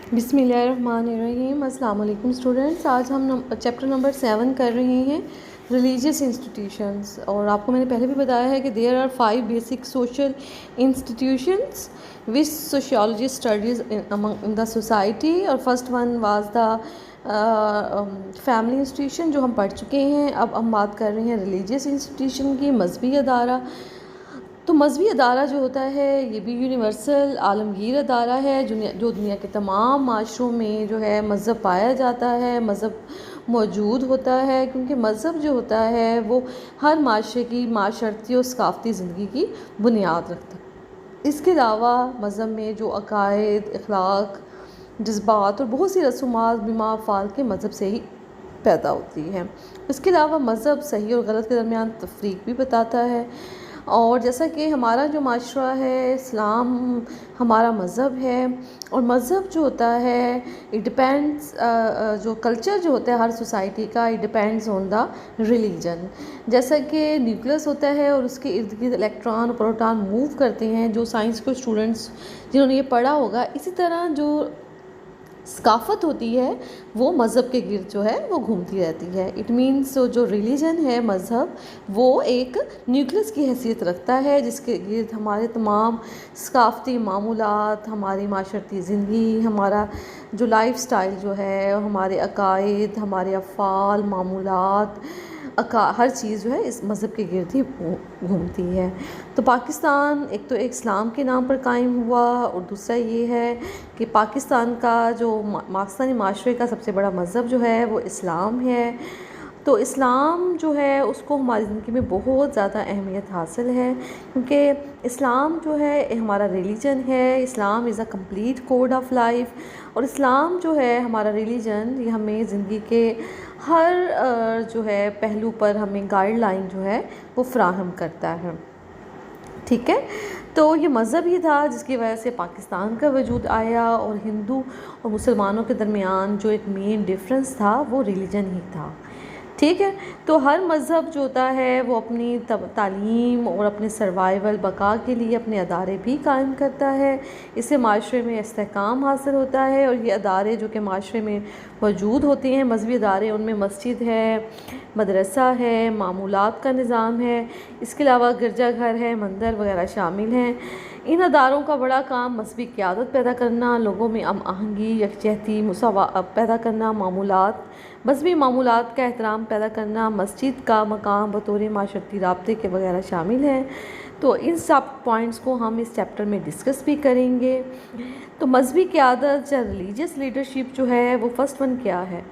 बिस्मिल्लाहिर्रहमानिर्रहीम। अस्सलाम वालेकुम स्टूडेंट्स। आज हम चैप्टर नंबर 7 कर रहे हैं रिलीजियस इंस्टीट्यूशंस। और आपको मैंने पहले भी बताया है कि there are 5 basic social institutions which sociology studies among the society. और first one was the family institution, जो हम पढ़ चुके हैं। अब हम बात कर रहे हैं रिलीजियस इंस्टीट्यूशन की, मजहबी अदारा। तो मजहबी अदारा जो होता है ये भी यूनिवर्सल आलमगीर अदारा है जो दुनिया के तमाम माशरों में जो है मज़हब पाया जाता है, मज़हब मौजूद होता है, क्योंकि मज़हब जो होता है वो हर माशरे की माशरती और सकाफ़ती ज़िंदगी की बुनियाद रखता है। इसके अलावा मज़हब में जो अकायद, अखलाक, जज्बात और बहुत सी रसूमात बिमा अफ़ाल के मज़हब से ही पैदा होती है। इसके अलावा मज़हब सही और गलत के दरमियान तफरीक भी बताता है। और जैसा कि हमारा जो माशरा है, इस्लाम हमारा मज़हब है, और मज़हब जो होता है इट डिपेंड्स, जो कल्चर जो होता है हर सोसाइटी का, it depends on the religion. जैसा कि न्यूक्लियस होता है और उसके इर्द गिर्द इलेक्ट्रॉन और प्रोटॉन मूव करते हैं, जो साइंस के स्टूडेंट्स जिन्होंने ये पढ़ा होगा, इसी तरह जो सकाफ़त होती है वो मज़हब के गिर्द जो है वो घूमती रहती है। इट मीन्स जो रिलीजन है, मज़हब, वो एक न्यूक्लियस की हैसियत रखता है जिसके गिर्द हमारे तमाम सकाफ़ती मामूलात, हमारी माशरती ज़िंदगी, हमारा जो लाइफ स्टाइल जो है, हमारे अकायद, हमारे अफ़ाल, मामूलात, हर चीज़ जो है इस मज़हब के गिर्द ही घूमती है। तो पाकिस्तान एक तो एक इस्लाम के नाम पर कायम हुआ, और दूसरा ये है कि पाकिस्तान का जो पाकिस्तानी माशरे का सबसे बड़ा मज़हब जो है वो इस्लाम है। तो इस्लाम जो है उसको हमारी ज़िंदगी में बहुत ज़्यादा अहमियत हासिल है, क्योंकि इस्लाम जो है हमारा रिलीजन है। Islam is a complete code of life. और इस्लाम जो है हमारा रिलीजन, ये हमें ज़िंदगी के हर जो है पहलू पर हमें गाइडलाइन जो है वो फ्राहम करता है। ठीक है, तो ये मज़हब ही था जिसकी वजह से पाकिस्तान का वजूद आया, और हिंदू और मुसलमानों के दरमियान जो एक मेन डिफरेंस था वो रिलीजन ही था। ठीक है, तो हर मज़हब जो होता है वो अपनी तालीम और अपने सर्वाइवल बका के लिए अपने अदारे भी कायम करता है। इससे माशरे में इस्तेहकाम हासिल होता है। और ये अदारे जो कि माशरे में मौजूद होते हैं, मजहबी अदारे, उनमें मस्जिद है, मदरसा है, मामूलात का निज़ाम है, इसके अलावा गिरजाघर है, मंदिर वगैरह शामिल हैं। इन अदारों का बड़ा काम मजहबी क़यादत पैदा करना, लोगों में हम आहंगी, यकजहती, मुसावा पैदा करना, मजहबी मामूलात का एहतराम पैदा करना, मस्जिद का मकाम बतौर माशरती राब्ते के वगैरह शामिल हैं। तो इन सब पॉइंट्स को हम इस चैप्टर में डिस्कस भी करेंगे। तो मजहबी क़यादत या रिलीजियस लीडरशिप जो है वो फर्स्ट वन क्या है?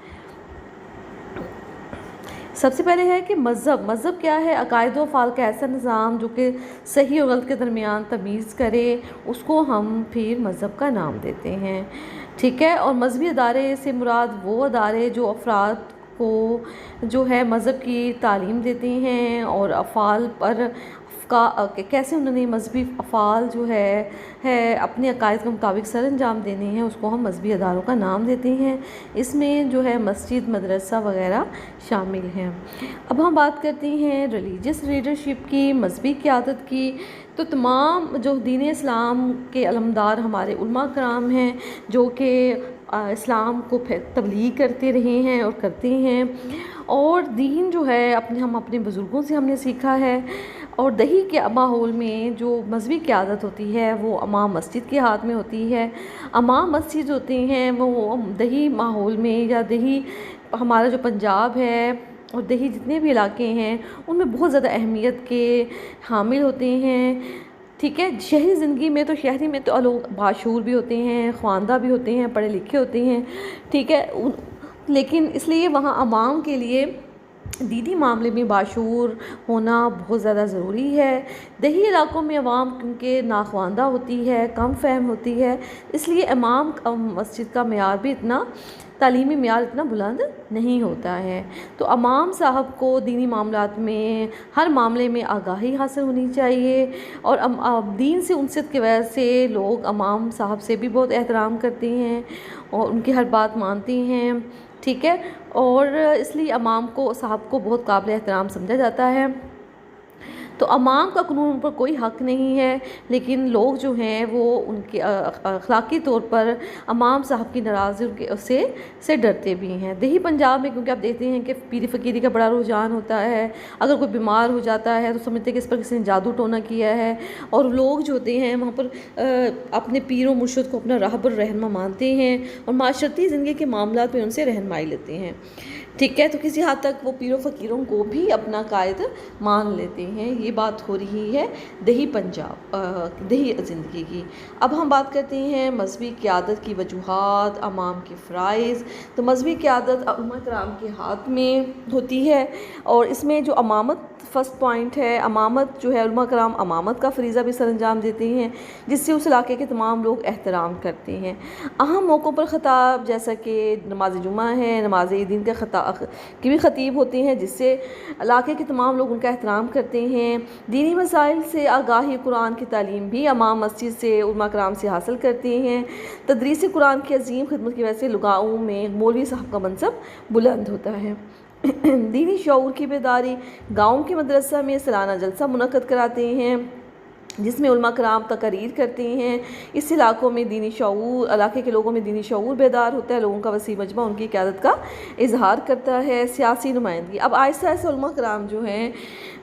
सबसे पहले है कि मज़हब क्या है? अकायद व अफ़ाल का ऐसा निज़ाम जो कि सही और गलत के दरमियान तमीज़ करे, उसको हम फिर मज़हब का नाम देते हैं। ठीक है, और मजहबी अदारे से मुराद वो अदारे जो अफराद को जो है मज़हब की तालीम देते हैं, और अफ़ाल पर कैसे उन्होंने मजहबी अफ़ाल जो है अपने अकायद के मुताबिक सर अंजाम देने हैं, उसको हम मजहबी अदारों का नाम देते हैं। इसमें जो है मस्जिद, मदरसा वगैरह शामिल हैं। अब हम बात करते हैं रिलीजियस लीडरशिप की, मजहबी क़यादत की। तो तमाम जो दीन इस्लाम के अलमदार हमारे उलमा कराम हैं, जो कि इस्लाम को तबलीग करते रहे हैं और करते हैं, और दीन जो है हम अपने बुज़ुर्गों से हमने सीखा है। और दही के माहौल में जो मजहबी क़यादत होती है वो इमाम मस्जिद के हाथ में होती है। इमाम मस्जिद होते हैं वो दही माहौल में, या दही हमारा जो पंजाब है और दही जितने भी इलाके हैं उनमें बहुत ज़्यादा अहमियत के हामिल होते हैं। ठीक है, शहरी ज़िंदगी में तो शहरी में तो लोग बाशूर भी होते हैं, ख्वानदा भी होते हैं, पढ़े लिखे होते हैं। ठीक है, लेकिन इसलिए वहाँ अवाम के लिए दीनी मामले में बाशूर होना बहुत ज़्यादा ज़रूरी है। दही इलाकों में अवाम क्योंकि नाख्वानदा होती है, कम फहम होती है, इसलिए इमाम मस्जिद का मेयार भी इतना, तालीमी मेयार इतना बुलंद नहीं होता है। तो इमाम साहब को दीनी मामलात में हर मामले में आगाही हासिल होनी चाहिए। और दीन से उनसत की वजह से लोग इमाम साहब से भी बहुत एहतराम करते हैं और उनकी हर बात मानते हैं। ठीक है, और इसलिए इमाम को साहब को बहुत काबिल एहतराम समझा जाता है। तो अवाम का कानून पर कोई हक़ नहीं है, लेकिन लोग जो हैं वो उनके अखलाकी तौर पर अवाम साहब की नाराज़गी से डरते भी हैं। देही पंजाब में क्योंकि आप देखते हैं कि पीरी फ़कीरी का बड़ा रुझान होता है। अगर कोई बीमार हो जाता है तो समझते हैं कि इस पर किसी ने जादू टोना किया है, और लोग जो होते हैं वहाँ पर अपने पीर व मुर्शिद को अपना राहबर रहनुमा मानते हैं और माशरती ज़िंदगी के मामलात में उनसे रहनुमाई लेते हैं। ठीक है, तो किसी हद तक वो पीरों फ़कीरों को भी अपना कायद मान लेते हैं। ये बात हो रही है दही पंजाब दही ज़िंदगी की। अब हम बात करते हैं मजहबी क़यादत की वजूहात, अवाम के फ़राइज़। तो मजहबी क़यादत उलमा कराम के हाथ में होती है, और इसमें जो अमामत फ़र्स्ट पॉइंट है, अमामत जो है उलमा कराम अमामत का फ़रीज़ा भी सरअंजाम देते हैं, जिससे उस इलाके के तमाम लोग एहतराम करते हैं। अहम मौक़ों पर ख़िताब, जैसा कि नमाज जुमा है, नमाज ईदीन के ख़िताब की भी ख़तीब होते हैं, जिससे इलाके के तमाम लोग उनका एहतराम करते हैं। दीनी मसाइल से आगाही, कुरान की तालीम भी इमाम मस्जिद से उलमा कराम से हासिल करते हैं। तदरीस कुरान की अजीम खिदमत की वजह से लगाओं में मौलवी साहब का मनसब बुलंद होता है। दीनी शऊर की बेदारी, गाँव के मदरसा में सालाना जलसा मुनक़्क़द कराते हैं, जिसमें उलमा कराम तकरीर करते हैं। इस इलाकों में दीनी शऊर, इलाके के लोगों में दीनी शऊर बेदार होता है। लोगों का वसी मजमा उनकी क़यादत का इजहार करता है। सियासी नुमाइंदगी, अब आहिस्ता आहिस्ता उलमा कराम जो हैं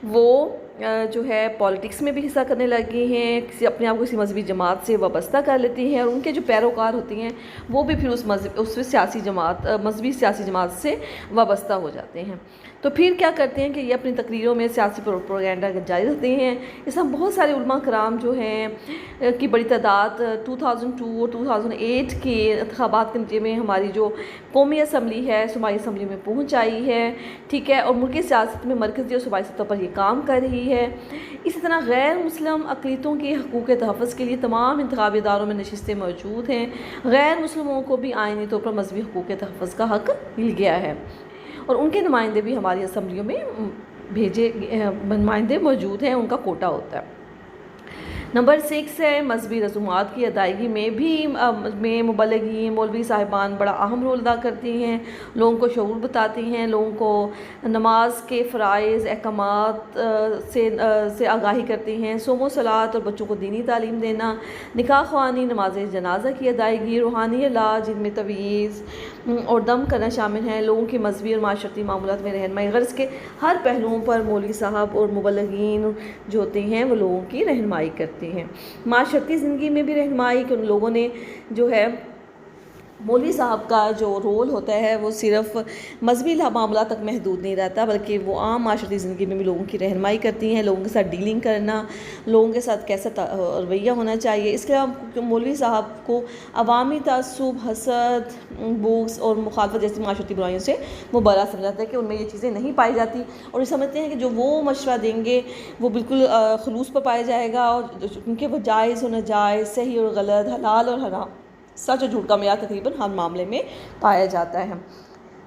वो जो है पॉलिटिक्स में भी हिस्सा करने लगे हैं, किसी अपने आप को किसी मजहबी जमात से वाबस्ता कर लेती हैं, और उनके जो पैरोकार होती हैं वो भी फिर उस सियासी जमात मजहबी सियासी जमात से वाबस्ता हो जाते हैं। तो फिर क्या करते हैं कि ये अपनी तकरीरों में सियासी प्रोपेगेंडा जारी रखते हैं। इस हम बहुत सारे उलमा कराम जो हैं की बड़ी तादाद 2002 और 2008 के इंतखाबात के नतीजे में हमारी जो कौमी असम्बली है, सूबाई असम्बली में पहुँच आई है। ठीक है, और मुल्की सियासत में मरकज़ी और सूबाई सतह पर ये काम कर रही है। इसी तरह गैर मुस्लिम अक़लियतों के हकूक़ के तहफ़्फ़ुज़ के लिए तमाम इंतखाबी इदारों में नशिस्तें मौजूद हैं। गैर मुस्लिमों को भी आइनी तौर पर मजहबी हकूक़ के तहफ़्फ़ुज़ का हक़ मिल गया है, और उनके नुमाइंदे भी हमारी असम्बलियों में नुमाइंदे मौजूद हैं, उनका कोटा होता है। नंबर 6 है मजहबी रसूमात की अदायगी में मुबल्लिगीन मौलवी साहिबान बड़ा अहम रोल अदा करती हैं। लोगों को शऊर बताती हैं, लोगों को नमाज के फ़राइज़ अहकामात से आगाही करती हैं। सोमो सलात और बच्चों को दीनी तालीम देना, निकाह ख़वानी, नमाज जनाजा की अदायगी, रूहानी इलाज जिनमें तवीज़ और दम करना शामिल है। लोगों की मजहबी और माशरती मामूलात में रहनुमाई, गर्ज़ के हर पहलुओं पर मौलवी साहब और मुबल्लिगीन जो होते हैं वो लोगों की रहनुमाई करते हैं। माशरती ज़िंदगी में भी रहनुमाई कि उन लोगों ने जो है मौलवी साहब का जो रोल होता है वो सिर्फ़ मजहबी मामला तक महदूद नहीं रहता, बल्कि वो आम माशरती ज़िंदगी में भी लोगों की रहनुमाई करती हैं। लोगों के साथ डीलिंग करना, लोगों के साथ कैसा रवैया होना चाहिए। इसके अलावा मौलवी साहब को अवामी तअस्सुब, हसद, बुग़्ज़ और मुखालफत जैसी माशरती बुराइयों से वो बरा समझाता है कि उनमें ये चीज़ें नहीं पाई जाती, और ये समझते हैं कि जो वो मशवरा देंगे वो बिल्कुल खुलूस पर पाया जाएगा, और उनके वो जायज़ और नाजायज़, सही और गलत, हलाल और हराम, सच और झूठ का मेयार तकरीबन हर मामले में पाया जाता है।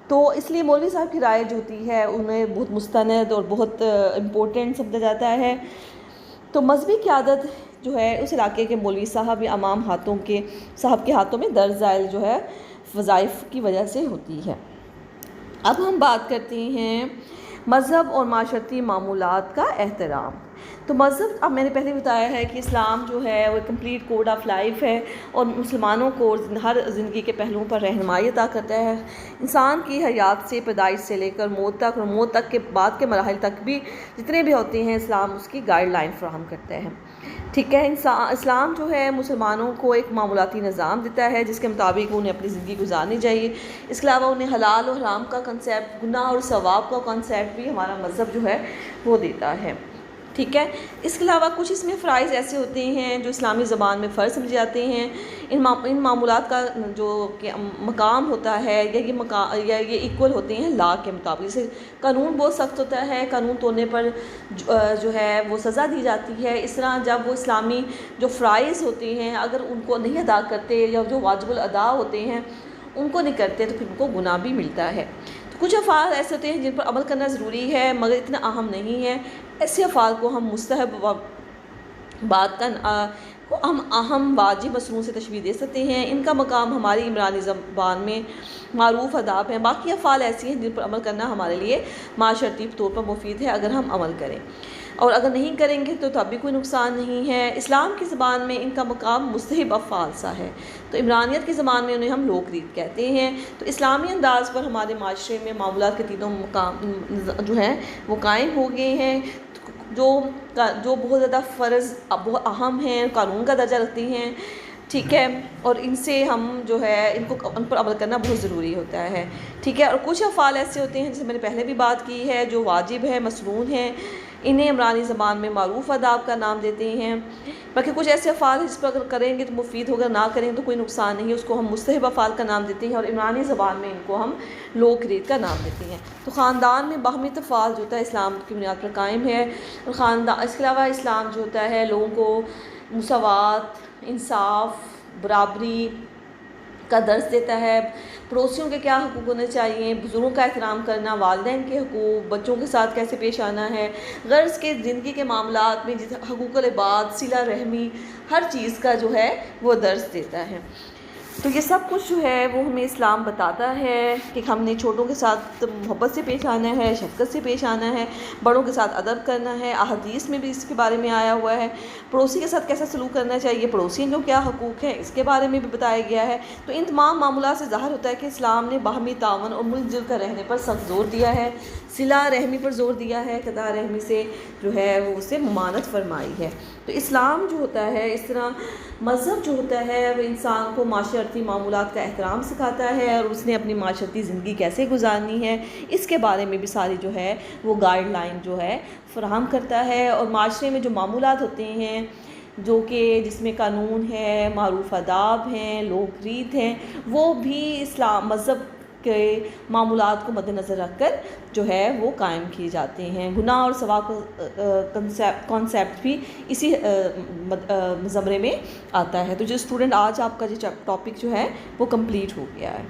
तो इसलिए मौलवी साहब की राय जो होती है उन्हें बहुत मुस्तनद और बहुत इम्पोर्टेंट समझा जाता है। तो मजहबी क़यादत जो है उस इलाके के मौलवी साहब या अमाम साहब के हाथों में दर्ज ज़ाइल जो है वज़ाइफ की वजह से होती है। अब हम बात करते हैं मज़हब और माशरती मामूलात का एहतराम। तो मज़हब, अब मैंने पहले बताया है कि इस्लाम जो है वो कंप्लीट कोड ऑफ लाइफ है, और मुसलमानों को हर ज़िंदगी के पहलुओं पर रहनुमाई अता करता है। इंसान की हयात से, पैदाइश से लेकर मौत तक, और मौत तक के बाद के मराहिल तक भी जितने भी होते हैं, इस्लाम उसकी गाइडलाइन फराहम करता है। ठीक है, इस्लाम जो है मुसलमानों को एक मामूलाती निज़ाम देता है जिसके मुताबिक उन्हें अपनी ज़िंदगी गुजारनी चाहिए। इसके अलावा उन्हें हलाल और हराम का कंसेप्ट, गुनाह और सवाब का कंसेप्ट भी हमारा मज़हब जो है वो देता है। ठीक है, इसके अलावा कुछ इसमें फ़राइज़ ऐसे होते हैं जो इस्लामी ज़बान में फ़र्ज़ समझे जाते हैं। इन मामूलात का जो मकाम होता है या ये इक्वल होते हैं लॉ के मुताबिक। जैसे कानून बहुत सख्त होता है, कानून तोड़ने पर जो है वो सज़ा दी जाती है। इस तरह जब वो इस्लामी जो फ़राइज़ होते हैं अगर उनको नहीं अदा करते, या जो वाजिबुल अदा होते हैं उनको नहीं करते, तो फिर उनको गुनाह भी मिलता है। तो कुछ अफ़ाल ऐसे होते हैं जिन पर अमल करना ज़रूरी है मगर इतना अहम नहीं है। ऐसे अफ़ाल को हम मुस्तहब बात को हम अहम वाजिब मसनून से तशबीह दे सकते हैं। इनका मकाम हमारी इमरानी ज़बान में मारूफ़ अदाब हैं। बाकी अफ़ाल ऐसी हैं जिन पर अमल करना हमारे लिए माशरती तौर पर मुफीद है अगर हम अमल करें। और अगर नहीं करेंगे तो तब भी कोई नुकसान नहीं है। इस्लाम की ज़बान में इनका मकाम मुस्तहिब अफ़आल सा है, तो इमरानियत की ज़बान में उन्हें हम लोक रीत कहते हैं। तो इस्लामी अंदाज़ पर हमारे माशरे में मामूलात के तीनों मकाम जो हैं वो कायम हो गए हैं, जो बहुत ज़्यादा फ़र्ज़ बहुत अहम हैं, कानून का दर्जा रखती हैं, ठीक है। और इनसे हम जो है इनको उन पर अमल करना बहुत ज़रूरी होता है, ठीक है। और कुछ अफ़आल ऐसे होते हैं, जैसे मैंने पहले भी बात की है, जो वाजिब है, मसनून है, इन्हें इमरानी ज़बान में मारूफ़ आदाब का नाम देते हैं। बाकी कुछ ऐसे अफ़आल हैं जिस पर अगर करेंगे तो मुफीद होगा, ना करेंगे तो कोई नुकसान नहीं है, उसको हम मुस्तहिब अफ़आल का नाम देते हैं, और इमरानी ज़बान में इनको हम लोक रीत का नाम देते हैं। तो ख़ानदान में बाहमी तफ़ाल जो होता है इस्लाम की बुनियाद पर कायम है। और ख़ानदान इसके अलावा इस्लाम जो होता है लोगों को मुसावात, इंसाफ, बराबरी का दर्स देता है। पड़ोसियों के क्या हकूक़ होने चाहिए, बुज़ुर्गों का एहतराम करना, वालिदैन के हकूक़, बच्चों के साथ कैसे पेश आना है, गर्ज़ के ज़िंदगी के मामलात में जिस हकूक़ुल इबाद, सिला रहमी, हर चीज़ का जो है वो दर्स देता है। तो ये सब कुछ जो है वो हमें इस्लाम बताता है कि हमने छोटों के साथ मोहब्बत से पेश आना है, शफ़क़त से पेश आना है, बड़ों के साथ अदब करना है। अहादीस में भी इसके बारे में आया हुआ है। पड़ोसी के साथ कैसा सलूक करना चाहिए, पड़ोसियों को क्या हकूक़ हैं, इसके बारे में भी बताया गया है। तो इन तमाम मामूलात से ज़ाहिर होता है कि इस्लाम ने बाहमी तावन और मिलजुल कर रहने पर सख्त ज़ोर दिया है, सिला रहमी पर ज़ोर दिया है, कदा रहमी से जो है वो उससे मुमानत फरमाई है। तो इस्लाम जो होता है, इस तरह मज़हब जो होता है वो इंसान को माशरती मामूलात का एहतराम सिखाता है, और उसने अपनी माशरती ज़िंदगी कैसे गुजारनी है इसके बारे में भी सारी जो है वो गाइडलाइन जो है फ़राहम करता है। और माशरे में जो मामूलात होते हैं जो कि जिसमें कानून है, मारूफ़ आदाब हैं, लोक रीत हैं, वो भी इस्लाम मज़हब के मामूलात को मद्देनज़र रख कर जो है वो कायम किए जाते हैं। गुनाह और सवाब कॉन्सेप्ट भी इसी ज़मरे में आता है। तो जो स्टूडेंट, आज आपका जो टॉपिक जो है वो कंप्लीट हो गया है।